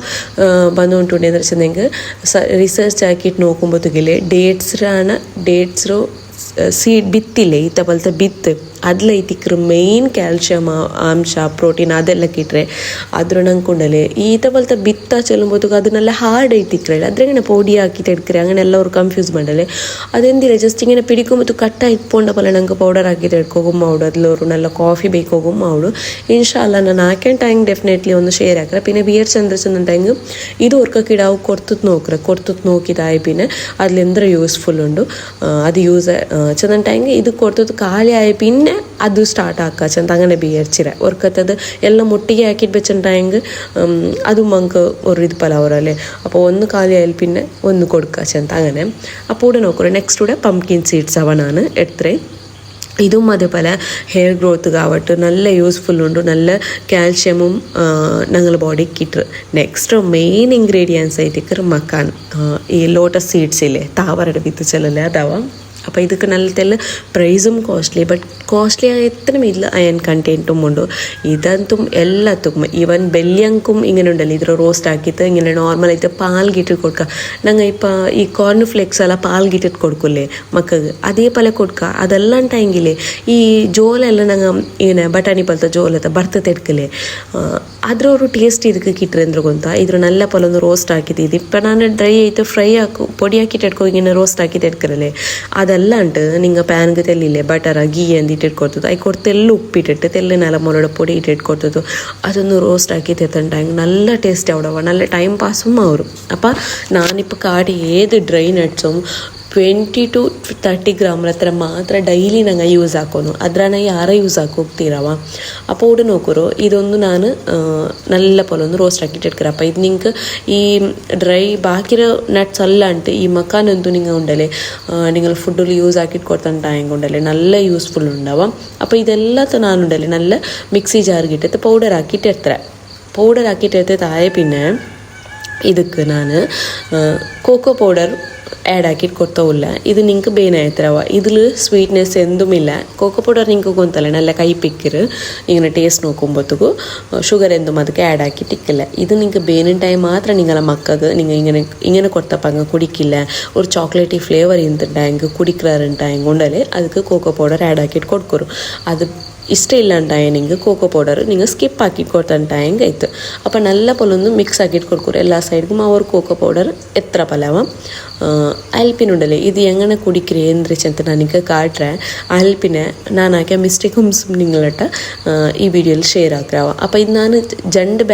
ಬಂದುಂಟುಂಡೆ ಅಂದ್ರೆ ಚೆಂದಂಗೆ ರಿಸರ್ಚ್ ಹಾಕಿಟ್ಟು ನೋಡ್ಕೊಂಬೋತಿಗಿಲ್ಲ ಡೇಟ್ಸ್ರು ಸೀಡ್ ಬಿತ್ತಿല്ലേ ಈತ ಬಲ್ತ ಬಿತ್ತು അതിലൈത്തിക്കറ് മെയിൻ കാൽഷ്യം ಅಂಶ ಪ್ರೋಟೀನ್ ಅದೆಲ್ಲ ಕಿಟ್ರೆ ಅದ್ರ ನಂಗೆ ಈತ ಬಲ್ತ ಬಿತ್ತ ಚೆಲ್ಲುമ്പോದು ಅದು നല്ല ಹಾರ್ಡ್ ಐತಿಕ್ರೆ ಅದ್ರಂಗೆ ಪೌಡಿ ಹಾಕಿಟ್ಟು എടുക്കರೆ അങ്ങനെ എല്ലാവരും കൺഫ്യൂസ് ಮಾಡಲೆ അതെന്തില്ല ജസ്റ്റ് ഇങ്ങനെ പിടിക്കുമ്പോൾ കട്ട ഇപ്പോണ്ട പോലെ ഞങ്ങൾക്ക് പൗഡർ ആക്കിയിട്ട് എടുക്കും മാവുಡು അതിലൊരു നല്ല ಕಾಫಿ ಬೇಕೋಗುം ಮಾವುಡು ಇನ್ಶಾಲ್ಲ ನಾನು ಹಾಕ್ಯಂಟ ಹೆಂಗೆ ಡೆಫಿನೆಟ್ಲಿ ಒಂದು ಶೇರ್ ಹಾಕ್ರೆ പിന്നെ വിയർ ചന്ദ്രചന്ദ്രണ്ടെങ്കിൽ ഇത് ഓർക്കിടാവ് കൊടുത്തിട്ട് നോക്കിയതായി പിന്നെ അതിലെന്തൊരു യൂസ്ഫുൾ ഉണ്ട് അത് യൂസ് ചെന്നിട്ടെങ്കിൽ ഇത് കൊടുത്തിട്ട് കാലിയായി പിന്നെ ಅದು ಸ್ಟಾರ್ಟ್ ಹಾಕಂತ അങ്ങനെ ಬಿಯರ್ಚಿರ ಒರ್ಕತ್ತದು ಎಲ್ಲ ಮುಟ್ಟಿಗೆ ಹಾಕಿಟ್ಟು ಬೆಚ್ಚಂಟಾಯಂಗೆ ಅದು ಮಂಕ ഒരു ഇത് പല ಅವರല്ലേ അപ്പോൾ ഒന്ന് കാലിയായാൽ പിന്നെ ഒന്ന് കൊടുക്കച്ചಂತ അങ്ങനെ അപ്പോൾ ഇവിടെ നോക്കൂ നെക്സ്റ്റ് ഇവിടെ പംകിൻ സീഡ്സ് അവ ನಾನು എടുത്തേ ഇതും അതേപോലെ ഹെയർ ഗ്രോത്ത് കാവട്ട് നല്ല യൂസ്ഫുൾ ഉണ്ട് നല്ല കാൽഷ്യമും ഞങ്ങളുടെ ബോഡിക്ക് കിട്ടും നെക്സ്റ്റ് മെയിൻ ഇൻഗ്രീഡിയൻസ് ആയിട്ട് മക്കാൻ ഈ ലോട്ടസ് സീഡ്സ് ഇല്ലേ താവരയുടെ വിത്ത് ചെല്ലല്ലേ അതാവാം അപ്പോൾ ಇದಕ್ಕೆ നല്ല പ്രൈസും കോസ്റ്റ്ലി ബട്ട് കോസ്റ്റ്ലി എത്ര ഇതിൽ അയൺ കണ്ടൻറ്റും ഉണ്ട് ഇದಂತೂ എല്ലാത്തും ഈവൻ ബെല്യങ്കും ഇങ്ങനെ ഉണ്ടല്ലോ ഇതിൽ റോസ്റ്റ് ആക്കിയിട്ട് ഇങ്ങനെ നോർമലായിട്ട് പാൽ ഗിട്ടിട്ട് കൊടുക്കുക ഞങ്ങൾ ഇപ്പോൾ ഈ കോർൺ ഫ്ലേക്സ് എല്ലാം പാൽ ഗിട്ടിട്ട് കൊടുക്കില്ലേ മക്കൾക്ക് അതേപോലെ കൊടുക്കുക അതെല്ലാം ടൈമില്ലേ ഈ ജോലെಲ್ಲ ഞങ്ങൾ ഇങ്ങനെ ಬಟಾಣಿ ಪಲ್ತ ಜೋಲತ್ತ ಬರ್ತದೆ ಎಡ್ಕಲೆ ಅದ್ರ ഒരു ಟೇಸ್ಟ್ ಇದಕ್ಕೆ ಕಿಟ್ರೆ ಅಂದ್ರೆ ಗೊತ್ತಾ ಇದ್ರ നല്ല പോലെ ഒന്ന് റോസ്റ്റ് ആക്കിയിട്ട് ഇപ്പം ನಾನು ಡ್ರೈ ಆಯಿತು ಫ್ರೈ ಹಾಕಿ പൊടി ಹಾಕಿಟ್ಟು ಎಡ್ಕೊ ಇങ്ങനെ ರೋಸ್ಟ್ ಹಾಕಿಟ್ಟು ಎಡ್ಕರല്ലേ ಅದೆಲ್ಲಂಟು നിങ്ങൾ പാനിಗೆ ತೆಲ್ಲಿಲೆ ಬಟರ ಗೀ ಅಂದು ಇಟ್ಟಿಟ್ಕೊಡ್ತದ್ದು ಅದು ಕೊಟ್ಟು ತೆಲ್ಲು ಉಪ್ಪಿಟ್ಟಿಟ್ಟು ತೆಲ್ಲು ನೆಲ ಮೊರಡ പൊടി ഇട്ടിട്ട്ಕೊಡ್ತದ್ದು ಅದೊಂದು ರೋಸ್ಟ್ ಹಾಕಿ ತೆತ್ತಂಟಾಗ നല്ല ടേസ്റ്റ് അവിടെ നല്ല ടൈം പാസും ಅವರು അപ്പം ഞാനിപ്പോൾ കാടി ഏത് ഡ്രൈ നട്ട്സും 20 to 30 ಗ್ರಾಮ್ ಹತ್ರ ಮಾತ್ರ ಡೈಲಿ ನಂಗೆ ಯೂಸ್ ಹಾಕೋನು ಅದ್ರನ್ನ ಯಾರ ಯೂಸ್ ಹಾಕೋಗ್ತೀರವ അപ്പോൾ ഇവിടെ നോക്കൂ ഇതൊന്ന് ഞാൻ നല്ല പോലെ ഒന്ന് റോസ്റ്റ് ആക്കിയിട്ട് എടുക്കുക അപ്പോൾ ഇത് നിങ്ങൾക്ക് ഈ ഡ്രൈ ബാക്കിയുള്ള നട്ട്സ് അല്ലാണ്ട് ഈ മക്കാനൊന്നും നിങ്ങൾ ഉണ്ടല്ലേ നിങ്ങൾ ഫുഡിൽ യൂസ് ആക്കിയിട്ട് കൊടുത്തിട്ടായെങ്കിൽ ഉണ്ടല്ലേ നല്ല യൂസ്ഫുൾ ഉണ്ടാവാം അപ്പോൾ ഇതെല്ലാത്ത ഞാനുണ്ടല്ലേ നല്ല മിക്സി ജാർ കിട്ടിയിട്ട് പൗഡർ ആക്കിയിട്ട് താഴെ പിന്നെ ಇದಕ್ಕೆ ನಾನು ಕೋಕೋ ಪೌಡರ್ ಆ್ಯಡ್ ಹಾಕಿಟ್ಟು ಕೊಡ್ತಾವಿಲ್ಲ ಇದು ನಿಂಗೆ ಬೇನೆ ಆಯ್ತರವ ಇದ್ರಲ್ಲಿ ಸ್ವೀಟ್ನೆಸ್ ಎಂದುಮಿಲ್ಲ ಕೋಕೋ ಪೌಡರ್ ನಿಂಗೆ ಗೊಂತಲ್ಲ നല്ല കയ്പിക്കിറ് ഇങ്ങനെ ടേസ്റ്റ് നോക്കുമ്പോഴത്തേക്കും ഷുഗർ എന്തും ಅದಕ್ಕೆ ആഡ് ആക്കിയിട്ടിക്കില്ല ഇത് നിങ്ങൾക്ക് ಬೇನಿನ ಟೈಮ್ ಮಾತ್ರ നിങ്ങളെ മക്കൾക്ക് നിങ്ങൾ ഇങ്ങനെ കൊടുത്തപ്പോൾ അങ്ങ് കുടിക്കില്ല ഒരു ചോക്ലേറ്റി ഫ്ലേവർ ഇന്നുണ്ടായെങ്കിൽ കുടിക്കാറുണ്ടായെങ്കിൽ കൊണ്ടല്ലേ ಅದಕ್ಕೆ ಕೋಕೋ ಪೌಡರ್ ಆ್ಯಡ್ ಹಾಕಿಟ್ಟು ಕೊಡ್ಕೊರು ಅದು ಇಷ್ಟ ಇಲ್ಲ ಅಂಟಾಯ ನಿಂಗೆ ಕೋಕೋ ಪೌಡರ್ ನಿಂಗೆ ಸ್ಕಿಪ್ ಹಾಕಿ ಕೊಡ್ತಂಟಾಯಂಗೆ ಆಯ್ತು ಅಪ್ಪ ನಲ್ಲ ಪೊಲೊಂದು ಮಿಕ್ಸ್ ಹಾಕಿಟ್ಟು ಕೊಡ್ಕೊರು ಎಲ್ಲ ಸೈಡ್ಗೂ ಅವರು ಕೋಕೋ ಪೌಡರ್ ಎತ್ತರ ಪಲವ ಅಲ್ಪಿನುಂಡಲೆ ಇದು ಎಂಗನ ಕುಡಿಕ್ರಿ ಎಂದ್ರಿಚ್ ಅಂತ ನನಗೆ ಕಾಟ್ರೆ ಅಲ್ಪಿನ ನಾನು ಹಾಕಿ ಮಿಸ್ಟೇಕ್ ನಿಂಗಳಟ ಈ ವಿಡಿಯೋಲಿ ಶೇರ್ ಹಾಕ್ರವ ಅಪ್ಪ ಇದು ನಾನು ಜಂಡ್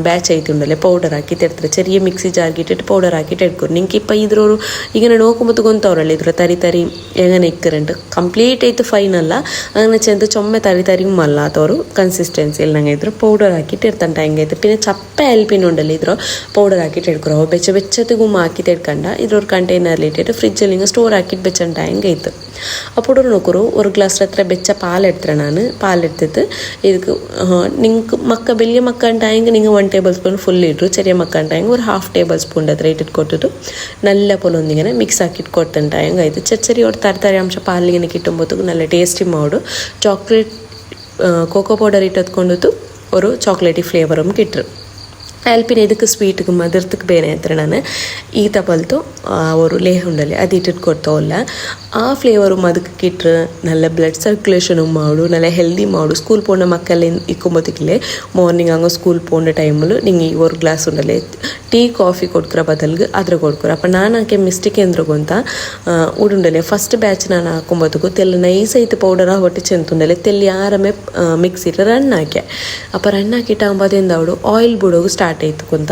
ಬ್ಯಾಚ್ ಆಯ್ತುಂಡಲೆ ಪೌಡರ್ ಹಾಕಿ ತೆಡ್ತಾರೆ ಚೆರಿಯ ಮಿಕ್ಸಿ ಜಾರ್ಗೆ ಇಟ್ಟಿಟ್ಟು ಪೌಡರ್ ಹಾಕಿ ತೆಡ್ಕೊರು ನಿಂಗೆ ಇಪ್ಪ ಇದ್ರವರು ಈಗ ನೋಡ್ಕೊಂಬತ್ತು ಗೊಂತವ್ರಲ್ಲ ಇದ್ರ ತರಿ ತರಿ ಎಂಗನ ಇಕ್ಕರಂಟು ಕಂಪ್ಲೀಟ್ ಆಯ್ತು ಫೈನ್ ಅಲ್ಲ അങ്ങനെ ചെന്ന് ചുമ തരി മല്ലാത്തവരും കൺസിസ്റ്റൻസിയിൽ ഞങ്ങൾ ഇത്ര പൗഡർ ആക്കിയിട്ട് എടുത്തണ്ട ಹೆಂಗೈತೆ പിന്നെ ചപ്പ എൽപ്പിനുണ്ടല്ലോ ഇത്ര പൗഡർ ആക്കിയിട്ട് എടുക്കറോ വെച്ചത്തിಗೂ ಹಾಕಿಟ್ಟು എടുക്കണ്ട ഇതൊരു കണ്ടെയ്നറിൽ ഇട്ടിട്ട് ഫ്രിഡ്ജിൽ നിങ്ങൾ സ്റ്റോർ ആക്കിയിട്ട് വെച്ചിട്ടുണ്ട ಹೆಂಗೈತೆ അപ്പോൾ നോക്കൂ ഒരു ഗ്ലാസ് അത്ര വെച്ച പാലെടുത്തേ ഞാൻ പാലെടുത്തിട്ട് ಇದಕ್ಕೆ നിങ്ങൾക്ക് മക്ക വലിയ മക്ക ഉണ്ടായെങ്കിൽ നിങ്ങൾ 1 ടേബിൾ സ്പൂൺ ഫുൾ ഇട്ടു ചെറിയ മക്ക ഉണ്ടായെങ്കിൽ ഒരു 1/2 ടേബിൾ സ്പൂൺ അത്ര ഇട്ടിട്ട് ಕೊಟ್ಟಿಟ್ಟು നല്ല പോലെ ഒന്നിങ്ങനെ മിക്സ് ആക്കിയിട്ട് ಕೊಡ್ತಂಟ ಹೆಂಗೈತೆ ചെറിയ ഒരു തരി ಅಂಶ ಪಾಲಿಗೆ കിട്ടുമ്പോഴത്തേക്ക് നല്ല ടേസ്റ്റി മോഡ് ചോക്ലേറ്റ് ಕೋಕೋ ಪೌಡರ್ ಇಟ್ಟದ್ಕೊಂಡಿದ್ದು ഒരു ചോക്ലേറ്റ് ഫ്ലേവറും കിട്ടും പിന്നെ ಇದಕ್ಕೆ ಸ್ವೀಟ್ಗೆ ಮದರ್ದಕ್ಕೆ ಬೇರೆ ಹತ್ರ ನಾನು ಈತ ಬಲ್ತು ಅವರು ಲೇಹ ಉಂಡಲೆ ಅದು ಇಟ್ಟಿಟ್ಟು ಕೊಡ್ತಾವಲ್ಲ ಆ ಫ್ಲೇವರು ಅದಕ್ಕೆ ಕಿಟ್ರೆ നല്ല ಬ್ಲಡ್ ಸರ್ಕ್ಯುಲೇಷನು ಮಾಡು നല്ല ಹೆಲ್ದಿ ಮಾಡು ಸ್ಕೂಲ್ പോണ ಮಕ್ಕಳೇ ಇಕ್ಕೊಂಬತ್ತಿಕ್ಲೆ ಮಾರ್ನಿಂಗ್ ಹಂಗೆ ಸ್ಕೂಲ್ പോണ ಟೈಮಲ್ಲಿ ನಿಂಗೆ ಈ ಒಂದು ಗ್ಲಾಸ್ ಉಂಡಲೆ ಟೀ ಕಾಫಿ ಕೊಡ್ಕರ ಬದಲ್ಗೆ ಅದ್ರ ಕೊಡ್ಕರ ಅಪ್ಪ ನಾನು ಹಾಕಿ ಮಿಸ್ಟೇಕ್ ಎಂದ್ರಗೊಂತ ಉಡುಂಡಲೆ ಫಸ್ಟ್ ಬ್ಯಾಚ್ ನಾನು ಹಾಕೊಂಬತ್ತಕ್ಕೂ ತೆಲ್ಲ ನೈಸ್ ಐತೆ ಪೌಡರ್ ಹೊಟ್ಟೆ ಚೆಂತುಂಡಲೆ ತೆಲ್ಲಿ ಆರಮೆ ಮಿಕ್ಸಿಟ್ಟು ರನ್ ಹಾಕಿ ಅಪ್ಪ ರನ್ ಹಾಕಿಟ್ಟು ಅಂಬದಿಂದ ಅವಳು ಆಯಿಲ್ ಬಿಡೋದು ಸ್ಟಾರ್ಟ್ ಆಯ್ತು ಕೊಂತ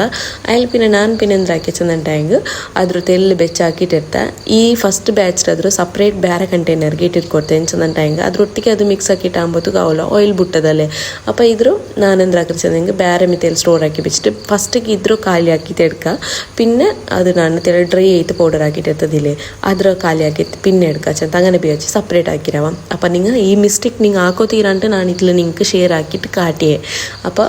ಆಯಿಲ್ ಪಿನ ನಾನು ಪಿನೆಂದ್ರೆ ಹಾಕಿ ಚಂದಂಟ ಹೆಂಗೆ ಅದ್ರ ತೆಲ್ಲು ಬೆಚ್ಚ ಹಾಕಿಟ್ಟಿರ್ತಾ ಈ ಫಸ್ಟ್ ಬ್ಯಾಚ್ ಆದರೂ ಸಪ್ರೇಟ್ ಬೇರೆ ಕಂಟೈನರ್ಗೆ ಇಟ್ಟಿಟ್ಕೊಡ್ತೇನೆ ಚಂದಂಟ ಹೆಂಗೆ ಅದ್ರೊಟ್ಟಿಗೆ ಅದು ಮಿಕ್ಸ್ ಹಾಕಿಟ್ಟು ಅಂಬತ್ತು ಅವಲ್ಲ ಆಯಿಲ್ ಬಿಟ್ಟದಲ್ಲೇ ಅಪ್ಪ ಇದ್ರು ನಾನೆಂದ್ರೆ ಹಾಕಿ ಚಂದಂಗೆ ಬೇರೆ ಮಿತೆಯಲ್ಲಿ ಸ್ಟೋರ್ ಹಾಕಿ ಬೆಚ್ಚಿಟ್ಟು ಫಸ್ಟಿಗೆ ಇದ್ರು ಖಾಲಿ ಹಾಕಿ ತೆಡ್ಕ ಪಿನ್ನೆ ಅದು ನಾನು ತೆಳ ಡ್ರೈ ಆಯ್ತು ಪೌಡರ್ ಹಾಕಿಟ್ಟಿರ್ತದಿಲ್ಲ ಅದ್ರ ಖಾಲಿ ಹಾಕಿತ್ತು ಪಿನ್ನೆ ಎಡ್ಕ ಚಂದ ಅಂಗನೆ ಬೇಚಿ ಸಪ್ರೇಟ್ ಹಾಕಿರವ ಅಪ್ಪ ನಿಂಗೆ ಈ ಮಿಸ್ಟೇಕ್ ನಿಂಗೆ ಹಾಕೋತೀರಂಟ ನಾನು ಇಟ್ಲು ನಿಂಗೆ ಶೇರ್ ಹಾಕಿಟ್ಟು ಕಾಟಿಯೇ ಅಪ್ಪ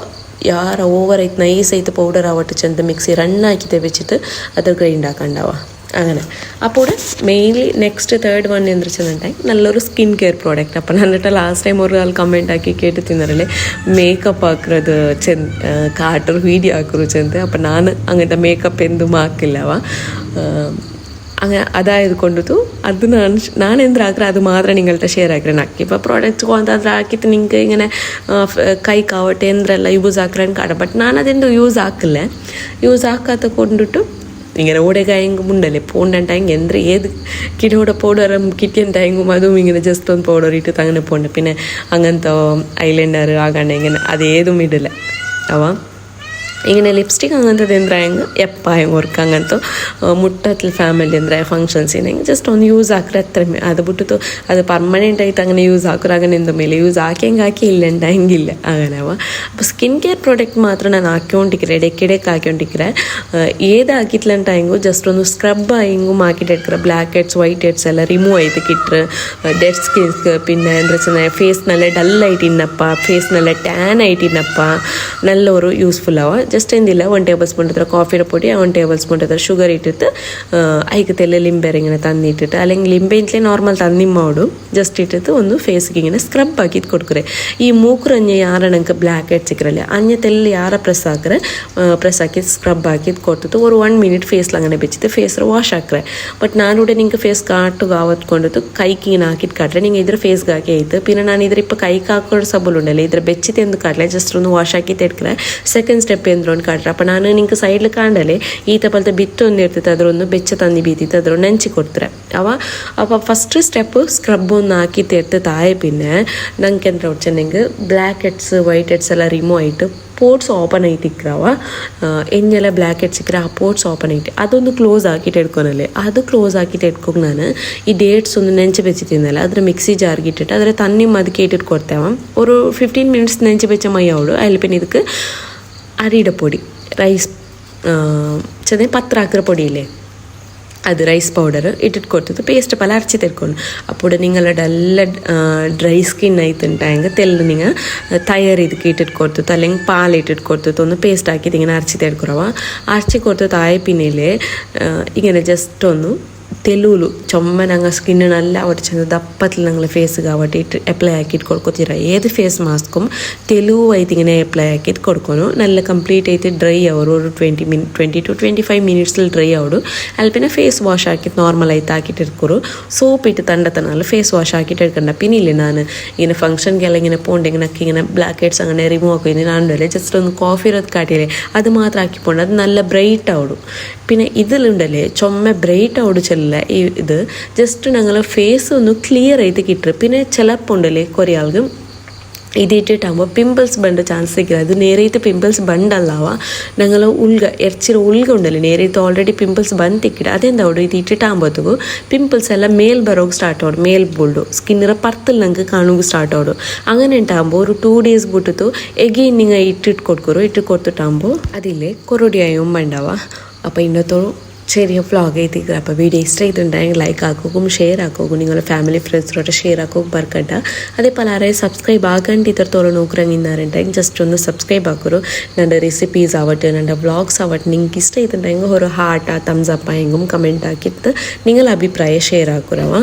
ಯಾರ ಓವರ್ ಐತೆ ನೈಸ್ ಐತೆ പൗഡർ ആവട്ടെ ചെന്ത് മിക്സി റണ്ണാക്കിയിട്ട് വെച്ചിട്ട് അത് ഗ്രൈൻഡ് ആക്കണ്ടാവുക അങ്ങനെ അപ്പോൾ മെയിൻലി നെക്സ്റ്റ് തേർഡ് വൺ എന്ന് വെച്ചിട്ടുണ്ടെങ്കിൽ നല്ലൊരു സ്കിൻ കെയർ പ്രോഡക്റ്റ് അപ്പം എന്നിട്ട് ലാസ്റ്റ് ടൈം ഒരു ആൾ കമൻറ്റ് ആക്കി കേട്ട് തിന്നറല്ലേ മേക്കപ്പ് ಹಾಕ್ರದು ಕಾಟರು ವೀಡಿಯೋ ಹಾಕರು ಚೆಂದ അപ്പം ನಾನು അങ്ങനത്തെ മേക്കപ്പ് എന്തും ಹಾಕಿಲ್ಲವ അങ്ങനെ അതായത് കൊണ്ടു അത് ನಾನು എന്ത് ಹಾಕ್ರೆ ಅದು ಮಾತ್ರ ನಿங்கள்கிட்ட ಶೇರ್ ಹಾಕ್ರೆ ನಾಕಿ ഇപ്പോൾ ಪ್ರಾಡಕ್ಟ್ಸ್ ಅದ್ರ ಹಾಕಿತ್ತು ನಿಂಗೆ ഇങ്ങനെ കൈക്കാവട്ടെ എന്തെಲ್ಲ യൂസ് ആക്കാൻ കാട്ടും ബട്ട് ನಾನು അതെന്ത് യൂസ് ആക്കില്ല യൂസ് ആക്കാത്ത കൊണ്ടിട്ട് ഇങ്ങനെ ഓടേക്കായെങ്കും ഉണ്ടല്ലേ പോണ്ടണ്ടായെങ്കിൽ എന്ത് ഏത് കിടോടെ പൗഡർ കിട്ടിയണ്ടായെങ്കും അതും ഇങ്ങനെ ജസ്റ്റ് ಒಂದು പൗഡർ ഇട്ട് അങ്ങനെ പോണ്ട് പിന്നെ അങ്ങനത്തെ ഐലൈനർ ಆಗಂಡೆ ഇങ്ങനെ അതേതും ഇടില്ല അവ ഇങ്ങനെ ಲಿಪ್ಸ್ಟಿಕ್ അങ്ങനത്തെ ಎಂದ್ರಾಯಂಗೆ ಎಪ್ಪ ಹೆಂಗೆ ವರ್ಕ್ ಹಂಗಂತ ಮುಟ್ಟತ್ಲ ಫ್ಯಾಮಿಲಿ ಅಂದರೆ ಫಂಕ್ಷನ್ಸ್ ಏನಂಗೆ ಜಸ್ಟ್ ಒಂದು ಯೂಸ್ ಹಾಕ್ರೆ ಹತ್ರ ಅದು ಬಿಟ್ಟು ಅದು ಪರ್ಮನೆಂಟ್ ಆಯ್ತು അങ്ങനെ യൂസ് ಹಾಕ್ರೆ അങ്ങനെന്ത ಮೇಲೆ ಯೂಸ್ ಹಾಕಿ ಇಲ್ಲಂಟ ಹೆಂಗಿಲ್ಲ അങ്ങനെ അപ്പോൾ സ്കിൻ കെയർ പ്രോഡക്റ്റ് മാത്രം ನಾನು ಹಾಕ್ಕೊಂಡಿಕ್ರೆ ಇಡಕ್ಕೆ ಹಾಕ್ಕೊಂಡಿಕ್ರೆ ഏത് ಹಾಕಿತ್ಲಂಟ ಹೆಂಗು ಜಸ್ಟ್ ಒಂದು ಸ್ಕ್ರಬ್ ಹೆಂಗು ಹಾಕಿಟ್ಟು എടുക്കുക ബ്ലാക്ക് ഹെഡ്സ് വൈറ്റ് ഹെഡ്സ് എല്ലാം റിമൂവ് ആയിട്ട് കിട്ടുക ഡെഡ് സ്കിൻസ് പിന്നെ എന്താ വെച്ചാൽ ഫേസ് നല്ല ഡല്ലായിട്ട് ഇന്നപ്പ ഫേസ് നല്ല ടാൻ ആയിട്ട് ഇന്നപ്പ നല്ല ഒരു യൂസ്ഫുൾ ആവുക ಜಸ್ಟ್ ಎಂದಿಲ್ಲ 1 ಟೇಬಲ್ ಸ್ಪೂನ್ ಹತ್ರ ಕಾಫಿನ ಪುಡಿ 1 ಟೇಬಲ್ ಸ್ಪೂನ್ ಹತ್ರ ಶುಗರ್ ಇಟ್ಟಿಟ್ಟು ಐಕೆ ತೆಲ್ಲ ಲಿಂಬೆ ಇങ്ങനെ ತಂದಿಟ್ಟಿಟ್ಟು അല്ലെങ്കിൽ ಲಿಂಬೆ ಇಂತಲೇ ನಾರ್ಮಲ್ ತಂದಿ ಮಾಡು ಜಸ್ಟ್ ಇಟ್ಟಿಟ್ಟು ಒಂದು ಫೇಸ್ಗೆ ಇങ്ങനെ ಸ್ಕ್ರಬ್ ಹಾಕಿದ್ದು ಕೊಡ್ಕರೆ ಈ ಮೂಕರು ಅಂಜೆ ಯಾರ ನಂಗೆ ಬ್ಲ್ಯಾಕ್ ಹೆಡ್ ಸಿಕ್ಕರಲ್ಲ ಅಂಜೆ ತೆಲ್ಲ ಯಾರ ಪ್ರೆಸ್ ಹಾಕಿ ಸ್ಕ್ರಬ್ ಹಾಕಿದ್ದು ಕೊಟ್ಟಿತ್ತು ஒரு 1 ಮಿನಿಟ್ ಫೇಸ್ಲ അങ്ങനെ വെച്ചിട്ട് ഫേസ് വാഷ് ಹಾಕ್ರೆ ಬಟ್ ನಾನೂടെ ನಿಂಗೆ ಫೇಸ್ ಕಾಟುಗೆ ಆವತ್ಕೊಂಡಿತ್ತು ಕೈಗೆ ಇങ്ങനെ ಹಾಕಿದ್ದು ಕಾಟ್ರೆ ನಿಂಗೆ ಇದ್ರ ಫೇಸ್ಗೆ ಹಾಕಿ ಆಯ್ತು പിന്നെ ನಾನು ಇದ್ರ ಇಪ್ಪ ಕೈಗೆ ಹಾಕೊಳ್ಳೋ ಸಬ್ಬಲ್ ಉಂಡಲ್ಲ ಇದ್ರ ಬೆಚ್ಚಿತೆ ಎಂದು ಕಾಟ್ಲೆ ಜಸ್ಟ್ ಒಂದು ವಾಶ್ ಹಾಕಿತ್ತು ಎಡ್ಕರೆ ಸೆಕೆಂಡ್ ಸ್ಟೆಪ್ ಎಂದ್ರೊಂದು ಕಾಟ್ರೆ അപ്പം ನಾನು ನಿಂಗೆ ಸೈಡ್ಲಿ ಕಾಂಡಲೆ ಈತ ಪಲ್ತೆ ಬಿತ್ತು ಒಂದು ಇರ್ತೈತೆ ಅದರೊಂದು ಬೆಚ್ಚ ತಂದು ಬೀತಿತ್ತು ಅದರೊಂದು ನೆಂಚಿ ಕೊಡ್ತಾರೆ ಅವ ಫಸ್ಟ್ ಸ್ಟೆಪ್ ಸ್ಕ್ರಬ್ ಒಂದು ಹಾಕಿತ್ತು ಎಡ್ತು ತಾಯಿ പിന്നെ ನಂಗೆ ಎಂತ ಚೆನ್ನಂಗೆ ಬ್ಲ್ಯಾಕ್ ಹೆಡ್ಸ್ ವೈಟ್ ಹೆಡ್ಸ್ ಎಲ್ಲ ರಿಮೂವ್ ಆಯಿತು പോർട്സ് ഓപ്പൺ ആയിട്ട് ഇരിക്കാവ എഞ്ഞെല്ല ബ്ലാക്ക് ഹെഡ്സ് ഇരിക്കുക ആ പോർട്സ് ഓപ്പൺ ആയിട്ട് അതൊന്ന് ക്ലോസ് ആക്കിയിട്ട് എടുക്കണല്ലേ അത് ക്ലോസ് ആക്കിയിട്ട് എടുക്കും ഞാൻ ഈ ഡേറ്റ്സ് ഒന്ന് നെഞ്ച് വെച്ച് തിന്നല്ല അದ್ರ മിക്സി ಜಾರ್ಗೆ ಇಟ್ಟಿಟ್ಟು ಅದರ ತನ್ನಿ ಮದಕ್ಕೆ ಇಟ್ಟಿಟ್ಟು ಕೊಡ್ತೇವೆ ഒരു 15 ಮಿನಿಟ್ಸ್ ನೆಂಚು ಬೆಚ್ಚ ಮೈ ಅವಡು ಅಲ್ಲಿ പിന്നെ ಇದಕ್ಕೆ അരിയുടെ പൊടി റൈസ് ചെറിയ പത്രാക്കര പൊടിയില്ലേ അത് റൈസ് പൗഡർ ഇട്ടിട്ട് കൊടുത്തിട്ട് പേസ്റ്റ് പല അരച്ച് തെർക്കണം അപ്പോൾ നിങ്ങളുടെ ಎಲ್ಲ ಡ್ರೈ ಸ್ಕಿನ್ ಆಯ್ತುಂಟಾಯಂಗೆ ತೆಲ್ಲು ನಿಂಗೆ ತಯಾರು ಇದಕ್ಕೆ ಇಟ್ಟಿಟ್ಟು ಕೊಡ್ತಿತ್ತು അല്ലെങ്കിൽ പാൽ ഇട്ടിട്ട് കൊടുത്തിട്ട് ഒന്ന് പേസ്റ്റ് ആക്കിയിട്ട് ഇങ്ങനെ അരച്ച് തെടുക്കുറവ അരച്ച് കൊടുത്തിട്ട് ആയ പിന്നിൽ ഇങ്ങനെ ജസ്റ്റ് ഒന്ന് ತೆಲುಲು ಚೊಮ್ಮೆ ನಂಗೆ ಸ್ಕಿನ್ നല്ല അവിടെ ചെന്ന് ദപ്പത്തിൽ ഞങ്ങൾ ഫേസ് കാവട്ടിട്ട് അപ്ലൈ ആക്കിയിട്ട് കൊടുക്കത്തില്ല ഏത് ഫേസ് മാസ്കും തെലുവായിട്ട് ഇങ്ങനെ അപ്ലൈ ആക്കിയിട്ട് കൊടുക്കണം നല്ല കംപ്ലീറ്റ് ആയിട്ട് ഡ്രൈ ആവും ഒരു 20 to 25 മിനിറ്റ്സിൽ ഡ്രൈ ആവും അതിൽ പിന്നെ ഫേസ് വാഷ് ആക്കിയിട്ട് നോർമലായിട്ട് ആക്കിയിട്ട് എടുക്കുള്ളൂ സോപ്പ് ഇട്ട് തണ്ടത്തനാൽ ഫേസ് വാഷ് ആക്കിയിട്ട് എടുക്കണ്ട പിന്നെ ഇല്ലേ ഞാൻ ഇങ്ങനെ ഫംഗ്ഷൻക്കെല്ലാം ഇങ്ങനെ പോകണ്ടെങ്കിൽ എനിക്ക് ഇങ്ങനെ ബ്ലാക്ക് ഹെഡ്സ് അങ്ങനെ റിമൂവ് ആക്കും ഞാനുണ്ടല്ലേ ജസ്റ്റ് ഒന്ന് കോഫി ഇറത്ത് കാട്ടിയില്ലേ അത് മാത്രം ആക്കി പോകണ്ട അത് നല്ല ബ്രൈറ്റ് ആവും പിന്നെ ഇതിലുണ്ടല്ലേ ചുമ ബ്രൈറ്റ് ആവും ചെല്ല ഈ ഇത് ജസ്റ്റ് ഞങ്ങൾ ഫേസ് ഒന്ന് ക്ലിയർ ആയിട്ട് കിട്ടും പിന്നെ ചിലപ്പോൾ ഉണ്ടല്ലേ കുറേ ആൾക്ക് ഇതിട്ടിട്ടാകുമ്പോൾ പിമ്പിൾസ് ಬಂಡ ಚಾನ್ಸ್ ಸಿಕ್ಕಿದೆ ಅದು ನೇರೈತೆ ಪಿಂಪಲ್ಸ್ ಬಂಡಲ್ಲವ ഞങ്ങൾ ಎರ್ಚಿರೋ ಉಲ್ಗ ಉಂಡಲ್ಲಿ ನೇರೈತೆ ಆಲ್ರೆಡಿ ಪಿಂಪಲ್ಸ್ ಬಂದು ತಿಕ್ಕಿಡ ಅದೆಂದ ಅವಡು ಇದು ಇಟ್ಟಿಟ್ಟಾകുമ്പോഴത്തേക്കും പിമ്പിൾസ് എല്ലാം മേൽ ബരോഗ് സ്റ്റാർട്ട് ആവും മേൽ ബോൾഡു സ്കിന്നിರ ಪರ್ತಲ್ ನಂಗೆ ಕಾಣೋಕೆ ಸ್ಟಾರ್ಟ್ ಆವಡು അങ്ങനെ ഉണ്ടാകുമ്പോൾ ഒരു 2 days ಬಿಟ್ಟು എഗെയിൻ നിങ്ങൾ ഇട്ടിട്ട് കൊടുക്കുറോ ഇട്ട് കൊടുത്തിട്ടാകുമ്പോൾ അതില്ലേ കൊറോടിയായും ഉണ്ടാവുക അപ്പോൾ ഇന്നത്തോളം ചെറിയ വ്ളോഗ് ചെയ്തിരിക്കുക അപ്പോൾ വീഡിയോ ഇഷ്ടമായിട്ടുണ്ടെങ്കിൽ ലൈക്ക് ആക്കുകയും ഷെയർ ആക്കുകയും നിങ്ങളുടെ ഫാമിലി ഫ്രണ്ട്സിനോട്ട് ഷെയർ ആക്കുകയും മറക്കണ്ട അതേപോലെ ആരെയും സബ്സ്ക്രൈബ് ആകാണ്ട് ഇത്രത്തോളം നോക്കുകയെന്നുണ്ടെങ്കിൽ ജസ്റ്റ് ഒന്ന് സബ്സ്ക്രൈബ് ആക്കുറു ನನ್ನ ರೆಸಿಪೀಸ್ ಆವಟ್ಟು ನನ್ನ ವ್ಲಾಗ್ಸ್ ಆವಟ್ಟು ನಿಂಗೆ ಇಷ್ಟ ಆಯ್ತುണ്ടെങ്കിൽ ഒരു ഹാർട്ട് തംസ് അപ്പ് ആയെങ്കിലും കമൻറ്റ് ആക്കിയിട്ട് നിങ്ങളുടെ അഭിപ്രായം ഷെയർ ആക്കുറവാ